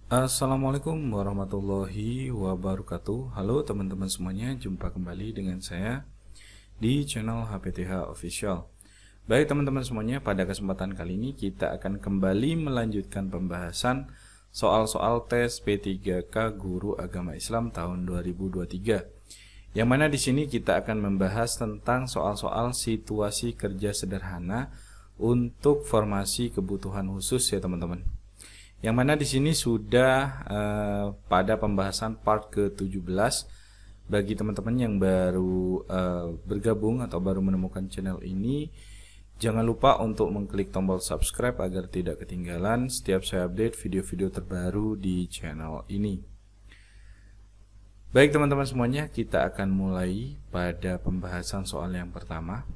Assalamualaikum warahmatullahi wabarakatuh. Halo teman-teman semuanya, jumpa kembali dengan saya di channel HPTH Official. Baik teman-teman semuanya, pada kesempatan kali ini kita akan kembali melanjutkan pembahasan soal-soal tes P3K Guru Agama Islam tahun 2023. Yang mana di sini kita akan membahas tentang soal-soal situasi kerja sederhana untuk formasi kebutuhan khusus ya teman-teman. Yang mana di sini sudah pada pembahasan part ke-17. Bagi teman-teman yang baru bergabung atau baru menemukan channel ini, jangan lupa untuk mengklik tombol subscribe agar tidak ketinggalan setiap saya update video-video terbaru di channel ini. Baik teman-teman semuanya, kita akan mulai pada pembahasan soal yang pertama.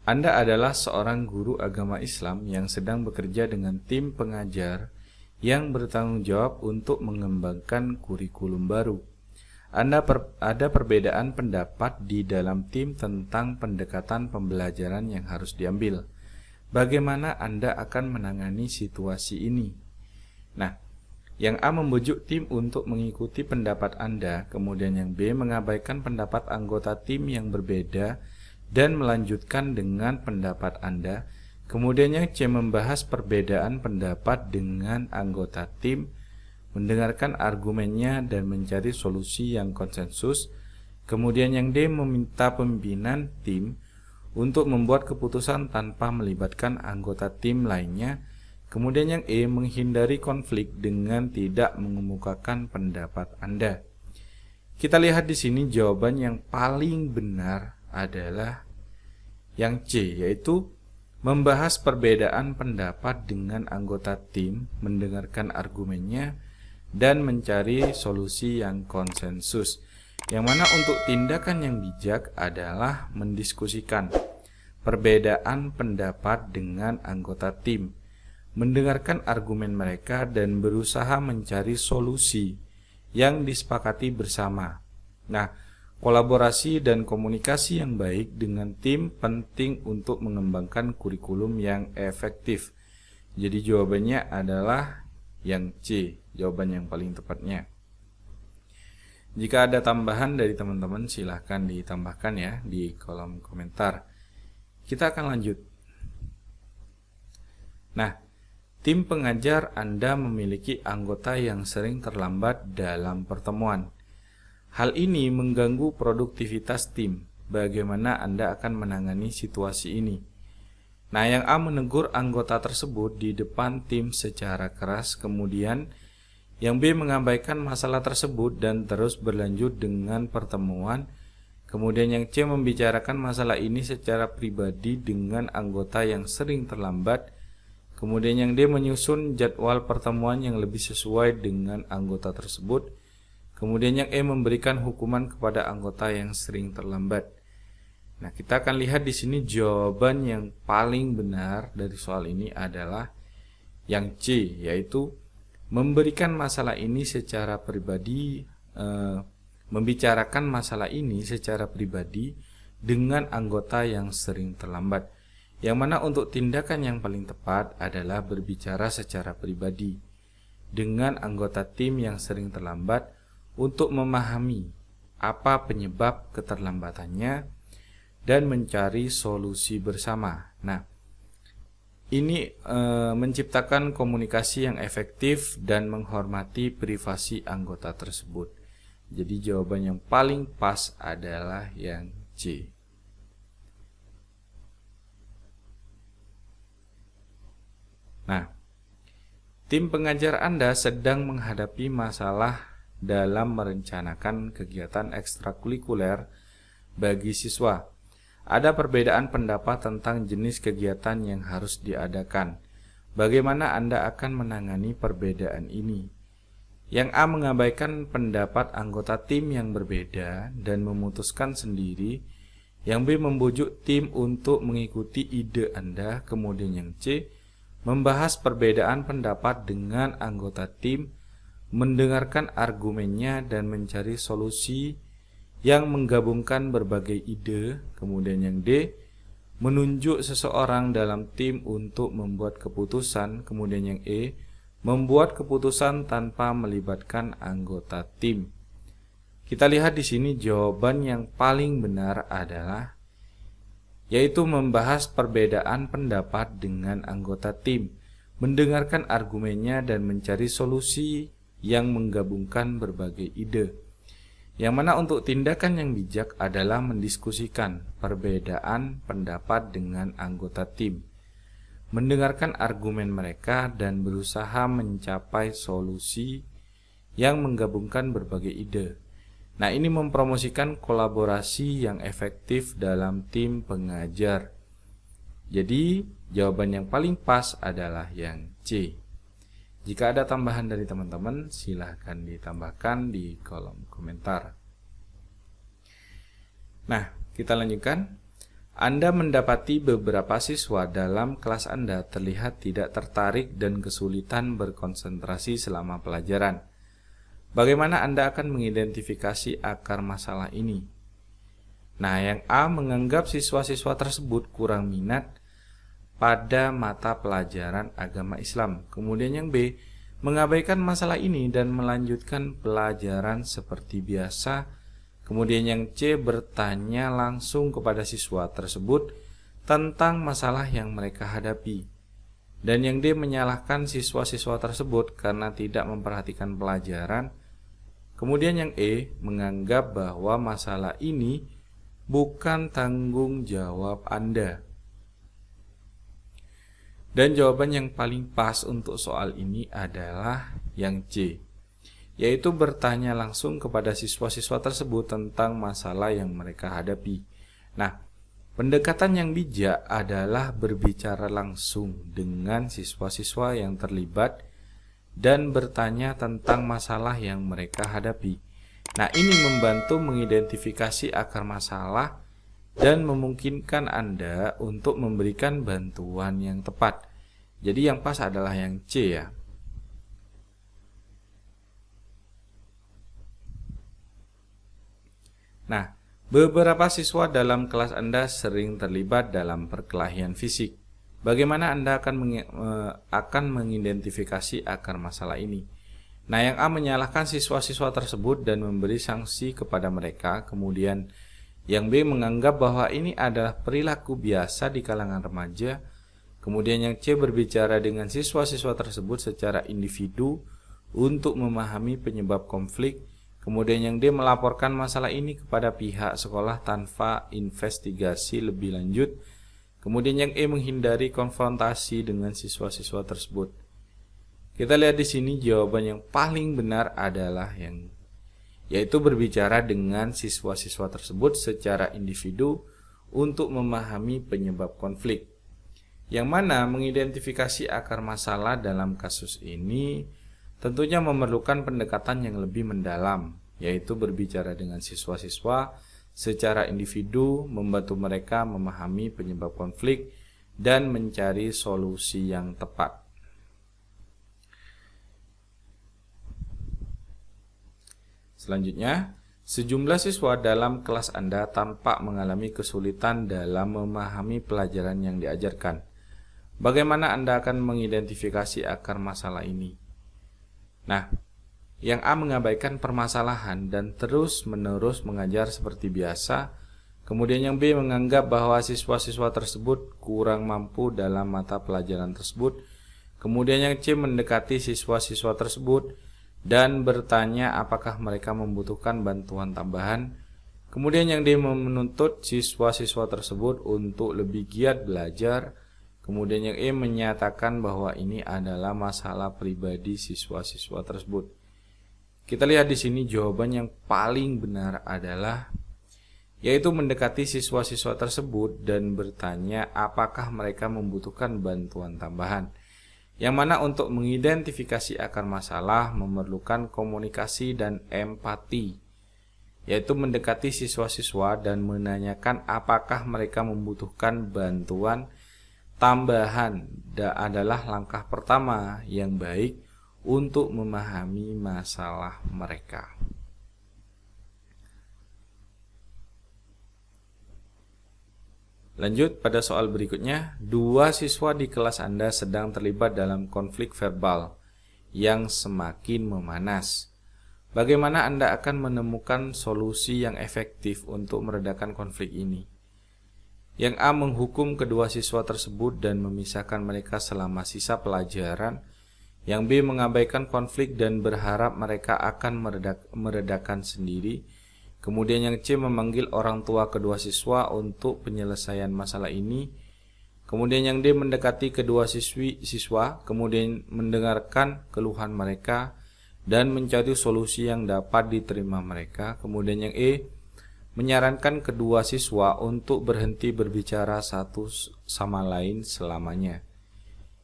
Anda adalah seorang guru agama Islam yang sedang bekerja dengan tim pengajar yang bertanggung jawab untuk mengembangkan kurikulum baru. Ada perbedaan pendapat di dalam tim tentang pendekatan pembelajaran yang harus diambil. Bagaimana Anda akan menangani situasi ini? Nah, yang A membujuk tim untuk mengikuti pendapat Anda, kemudian yang B mengabaikan pendapat anggota tim yang berbeda dan melanjutkan dengan pendapat Anda. Kemudian yang C membahas perbedaan pendapat dengan anggota tim, mendengarkan argumennya dan mencari solusi yang konsensus. Kemudian yang D meminta pimpinan tim untuk membuat keputusan tanpa melibatkan anggota tim lainnya. Kemudian yang E menghindari konflik dengan tidak mengemukakan pendapat Anda. Kita lihat di sini jawaban yang paling benar adalah yang C, yaitu membahas perbedaan pendapat dengan anggota tim, mendengarkan argumennya, dan mencari solusi yang konsensus. Yang mana untuk tindakan yang bijak adalah mendiskusikan perbedaan pendapat dengan anggota tim, mendengarkan argumen mereka, dan berusaha mencari solusi yang disepakati bersama. Nah, kolaborasi dan komunikasi yang baik dengan tim penting untuk mengembangkan kurikulum yang efektif. Jadi jawabannya adalah yang C, jawaban yang paling tepatnya. Jika ada tambahan dari teman-teman silahkan ditambahkan ya di kolom komentar. Kita akan lanjut. Nah, tim pengajar Anda memiliki anggota yang sering terlambat dalam pertemuan. Hal ini mengganggu produktivitas tim. Bagaimana Anda akan menangani situasi ini? Nah, yang A menegur anggota tersebut di depan tim secara keras, kemudian yang B mengabaikan masalah tersebut dan terus berlanjut dengan pertemuan. Kemudian yang C membicarakan masalah ini secara pribadi dengan anggota yang sering terlambat. Kemudian yang D menyusun jadwal pertemuan yang lebih sesuai dengan anggota tersebut. Kemudian yang E memberikan hukuman kepada anggota yang sering terlambat. Nah, kita akan lihat di sini jawaban yang paling benar dari soal ini adalah yang C, yaitu memberikan masalah ini secara pribadi, membicarakan masalah ini secara pribadi dengan anggota yang sering terlambat. Yang mana untuk tindakan yang paling tepat adalah berbicara secara pribadi dengan anggota tim yang sering terlambat untuk memahami apa penyebab keterlambatannya dan mencari solusi bersama. Nah, ini menciptakan komunikasi yang efektif dan menghormati privasi anggota tersebut. Jadi jawaban yang paling pas adalah yang C. Nah, tim pengajar Anda sedang menghadapi masalah dalam merencanakan kegiatan ekstrakurikuler bagi siswa. Ada perbedaan pendapat tentang jenis kegiatan yang harus diadakan. Bagaimana Anda akan menangani perbedaan ini? Yang A mengabaikan pendapat anggota tim yang berbeda dan memutuskan sendiri. Yang B membujuk tim untuk mengikuti ide Anda. Kemudian yang C membahas perbedaan pendapat dengan anggota tim, mendengarkan argumennya dan mencari solusi yang menggabungkan berbagai ide. Kemudian yang D menunjuk seseorang dalam tim untuk membuat keputusan. Kemudian yang E membuat keputusan tanpa melibatkan anggota tim. Kita lihat di sini jawaban yang paling benar adalah yaitu membahas perbedaan pendapat dengan anggota tim, mendengarkan argumennya dan mencari solusi yang menggabungkan berbagai ide. Yang mana untuk tindakan yang bijak adalah mendiskusikan perbedaan pendapat dengan anggota tim, mendengarkan argumen mereka dan berusaha mencapai solusi yang menggabungkan berbagai ide. Nah, ini mempromosikan kolaborasi yang efektif dalam tim pengajar. Jadi, jawaban yang paling pas adalah yang C. Jika ada tambahan dari teman-teman, silahkan ditambahkan di kolom komentar. Nah, kita lanjutkan. Anda mendapati beberapa siswa dalam kelas Anda terlihat tidak tertarik dan kesulitan berkonsentrasi selama pelajaran. Bagaimana Anda akan mengidentifikasi akar masalah ini? Nah, yang A menganggap siswa-siswa tersebut kurang minat pada mata pelajaran agama Islam. Kemudian yang B mengabaikan masalah ini dan melanjutkan pelajaran seperti biasa. Kemudian yang C bertanya langsung kepada siswa tersebut tentang masalah yang mereka hadapi. Dan yang D menyalahkan siswa-siswa tersebut karena tidak memperhatikan pelajaran. Kemudian yang E menganggap bahwa masalah ini bukan tanggung jawab Anda. Dan jawaban yang paling pas untuk soal ini adalah yang C, yaitu bertanya langsung kepada siswa-siswa tersebut tentang masalah yang mereka hadapi. Nah, pendekatan yang bijak adalah berbicara langsung dengan siswa-siswa yang terlibat dan bertanya tentang masalah yang mereka hadapi. Nah, ini membantu mengidentifikasi akar masalah dan memungkinkan Anda untuk memberikan bantuan yang tepat. Jadi yang pas adalah yang C ya. Nah, beberapa siswa dalam kelas Anda sering terlibat dalam perkelahian fisik. Bagaimana Anda akan mengidentifikasi akar masalah ini? Nah, yang A menyalahkan siswa-siswa tersebut dan memberi sanksi kepada mereka. Kemudian yang B menganggap bahwa ini adalah perilaku biasa di kalangan remaja. Kemudian yang C berbicara dengan siswa-siswa tersebut secara individu untuk memahami penyebab konflik. Kemudian yang D melaporkan masalah ini kepada pihak sekolah tanpa investigasi lebih lanjut. Kemudian yang E menghindari konfrontasi dengan siswa-siswa tersebut. Kita lihat di sini jawaban yang paling benar adalah yang yaitu berbicara dengan siswa-siswa tersebut secara individu untuk memahami penyebab konflik. Yang mana mengidentifikasi akar masalah dalam kasus ini tentunya memerlukan pendekatan yang lebih mendalam, yaitu berbicara dengan siswa-siswa secara individu, membantu mereka memahami penyebab konflik dan mencari solusi yang tepat. Selanjutnya, sejumlah siswa dalam kelas Anda tampak mengalami kesulitan dalam memahami pelajaran yang diajarkan. Bagaimana Anda akan mengidentifikasi akar masalah ini? Nah, yang A mengabaikan permasalahan dan terus-menerus mengajar seperti biasa. Kemudian yang B menganggap bahwa siswa-siswa tersebut kurang mampu dalam mata pelajaran tersebut. Kemudian yang C mendekati siswa-siswa tersebut dan bertanya apakah mereka membutuhkan bantuan tambahan. Kemudian yang D menuntut siswa-siswa tersebut untuk lebih giat belajar. Kemudian yang E menyatakan bahwa ini adalah masalah pribadi siswa-siswa tersebut. Kita lihat di sini jawaban yang paling benar adalah yaitu mendekati siswa-siswa tersebut dan bertanya apakah mereka membutuhkan bantuan tambahan. Yang mana untuk mengidentifikasi akar masalah memerlukan komunikasi dan empati, yaitu mendekati siswa-siswa dan menanyakan apakah mereka membutuhkan bantuan tambahan adalah langkah pertama yang baik untuk memahami masalah mereka. Lanjut pada soal berikutnya, dua siswa di kelas Anda sedang terlibat dalam konflik verbal. yang semakin memanas. Bagaimana Anda akan menemukan solusi yang efektif untuk meredakan konflik ini? Yang A menghukum kedua siswa tersebut dan memisahkan mereka selama sisa pelajaran. Yang B mengabaikan konflik dan berharap mereka akan meredakan sendiri. Kemudian yang C memanggil orang tua kedua siswa untuk penyelesaian masalah ini. Kemudian yang D mendekati kedua siswa, kemudian mendengarkan keluhan mereka dan mencari solusi yang dapat diterima mereka. Kemudian yang E menyarankan kedua siswa untuk berhenti berbicara satu sama lain selamanya.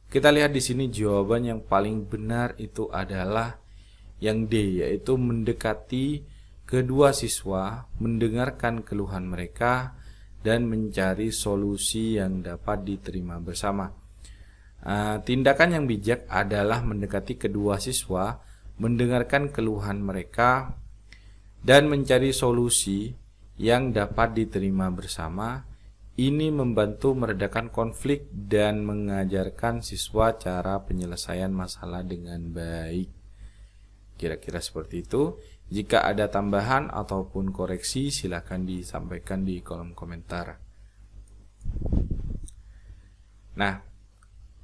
Kita lihat di sini jawaban yang paling benar itu adalah yang D, yaitu mendekati kedua siswa, mendengarkan keluhan mereka dan mencari solusi yang dapat diterima bersama. Tindakan yang bijak adalah mendekati kedua siswa, mendengarkan keluhan mereka dan mencari solusi yang dapat diterima bersama. Ini membantu meredakan konflik dan mengajarkan siswa cara penyelesaian masalah dengan baik. Kira-kira seperti itu. Jika ada tambahan ataupun koreksi, silakan disampaikan di kolom komentar. Nah,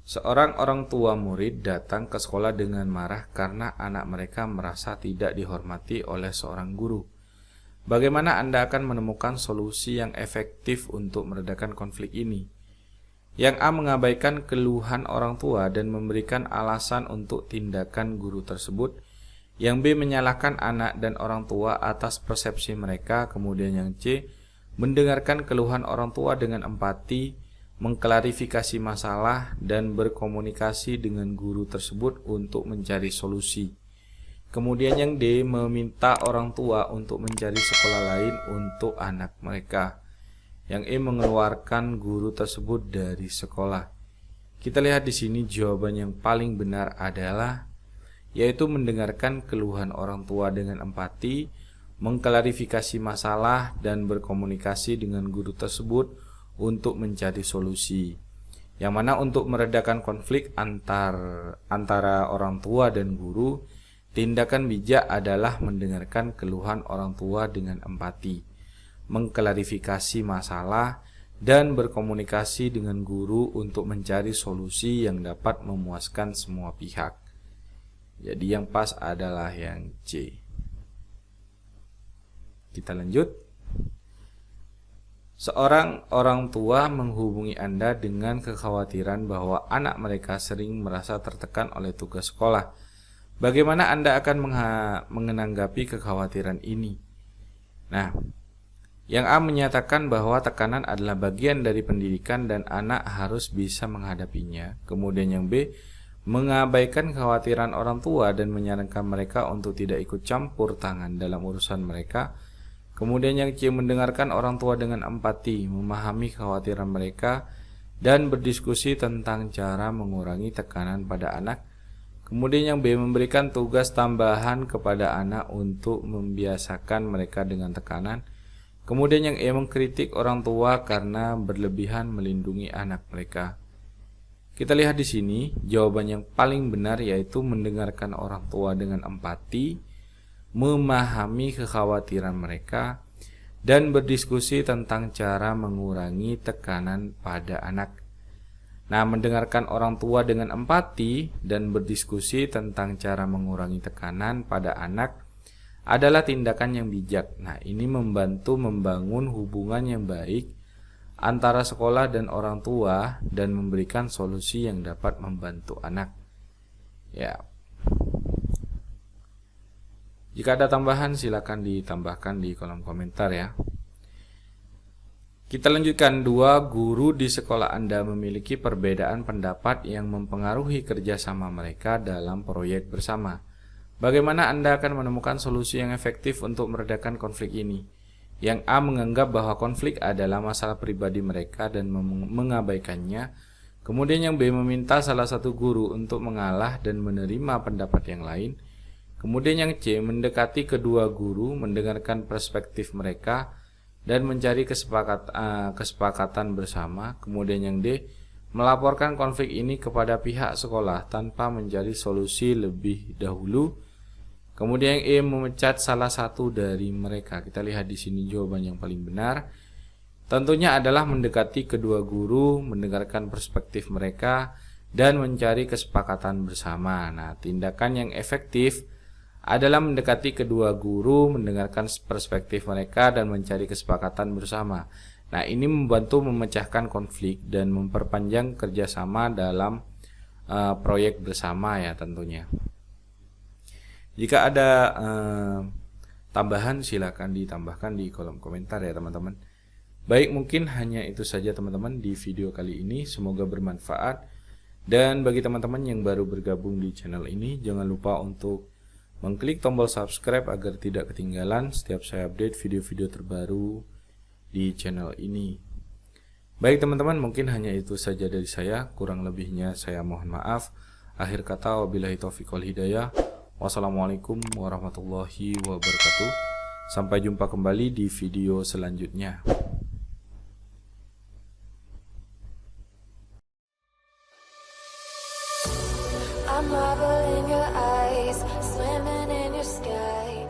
seorang orang tua murid datang ke sekolah dengan marah karena anak mereka merasa tidak dihormati oleh seorang guru. Bagaimana Anda akan menemukan solusi yang efektif untuk meredakan konflik ini? Yang A mengabaikan keluhan orang tua dan memberikan alasan untuk tindakan guru tersebut. Yang B menyalahkan anak dan orang tua atas persepsi mereka. Kemudian yang C mendengarkan keluhan orang tua dengan empati, mengklarifikasi masalah dan berkomunikasi dengan guru tersebut untuk mencari solusi. Kemudian yang D meminta orang tua untuk mencari sekolah lain untuk anak mereka. Yang E mengeluarkan guru tersebut dari sekolah. Kita lihat di sini jawaban yang paling benar adalah yaitu mendengarkan keluhan orang tua dengan empati, mengklarifikasi masalah dan berkomunikasi dengan guru tersebut untuk mencari solusi. Yang mana untuk meredakan konflik antara orang tua dan guru, tindakan bijak adalah mendengarkan keluhan orang tua dengan empati, mengklarifikasi masalah dan berkomunikasi dengan guru untuk mencari solusi yang dapat memuaskan semua pihak. Jadi yang pas adalah yang C. Kita lanjut. Seorang orang tua menghubungi Anda dengan kekhawatiran bahwa anak mereka sering merasa tertekan oleh tugas sekolah. Bagaimana Anda akan menanggapi kekhawatiran ini? Nah, yang A menyatakan bahwa tekanan adalah bagian dari pendidikan dan anak harus bisa menghadapinya. Kemudian yang B mengabaikan kekhawatiran orang tua dan menyarankan mereka untuk tidak ikut campur tangan dalam urusan mereka. Kemudian yang C mendengarkan orang tua dengan empati, memahami kekhawatiran mereka dan berdiskusi tentang cara mengurangi tekanan pada anak. Kemudian yang B memberikan tugas tambahan kepada anak untuk membiasakan mereka dengan tekanan. Kemudian yang E mengkritik orang tua karena berlebihan melindungi anak mereka. Kita lihat di sini jawaban yang paling benar yaitu mendengarkan orang tua dengan empati, memahami kekhawatiran mereka, dan berdiskusi tentang cara mengurangi tekanan pada anak. Nah, mendengarkan orang tua dengan empati dan berdiskusi tentang cara mengurangi tekanan pada anak adalah tindakan yang bijak. Nah, ini membantu membangun hubungan yang baik antara sekolah dan orang tua dan memberikan solusi yang dapat membantu anak. Ya. Jika ada tambahan silakan ditambahkan di kolom komentar ya. Kita lanjutkan. 2. Guru di sekolah Anda memiliki perbedaan pendapat yang mempengaruhi kerjasama mereka dalam proyek bersama. Bagaimana Anda akan menemukan solusi yang efektif untuk meredakan konflik ini? Yang A menganggap bahwa konflik adalah masalah pribadi mereka dan mengabaikannya. Kemudian yang B meminta salah satu guru untuk mengalah dan menerima pendapat yang lain. Kemudian yang C mendekati kedua guru, mendengarkan perspektif mereka dan mencari kesepakatan bersama. Kemudian yang D melaporkan konflik ini kepada pihak sekolah tanpa mencari solusi lebih dahulu. Kemudian E, memecat salah satu dari mereka. Kita lihat di sini jawaban yang paling benar. Tentunya adalah mendekati kedua guru, mendengarkan perspektif mereka, dan mencari kesepakatan bersama. Nah, tindakan yang efektif adalah mendekati kedua guru, mendengarkan perspektif mereka, dan mencari kesepakatan bersama. Nah, ini membantu memecahkan konflik dan memperpanjang kerjasama dalam proyek bersama ya tentunya. Jika ada tambahan silakan ditambahkan di kolom komentar ya teman-teman. Baik, mungkin hanya itu saja teman-teman di video kali ini. Semoga bermanfaat. Dan bagi teman-teman yang baru bergabung di channel ini, jangan lupa untuk mengklik tombol subscribe agar tidak ketinggalan setiap saya update video-video terbaru di channel ini. Baik teman-teman, mungkin hanya itu saja dari saya. Kurang lebihnya saya mohon maaf. Akhir kata, wabillahi taufiq wal hidayah. Wassalamualaikum warahmatullahi wabarakatuh. Sampai jumpa kembali di video selanjutnya. I'm marble in your eyes, swimming in your sky.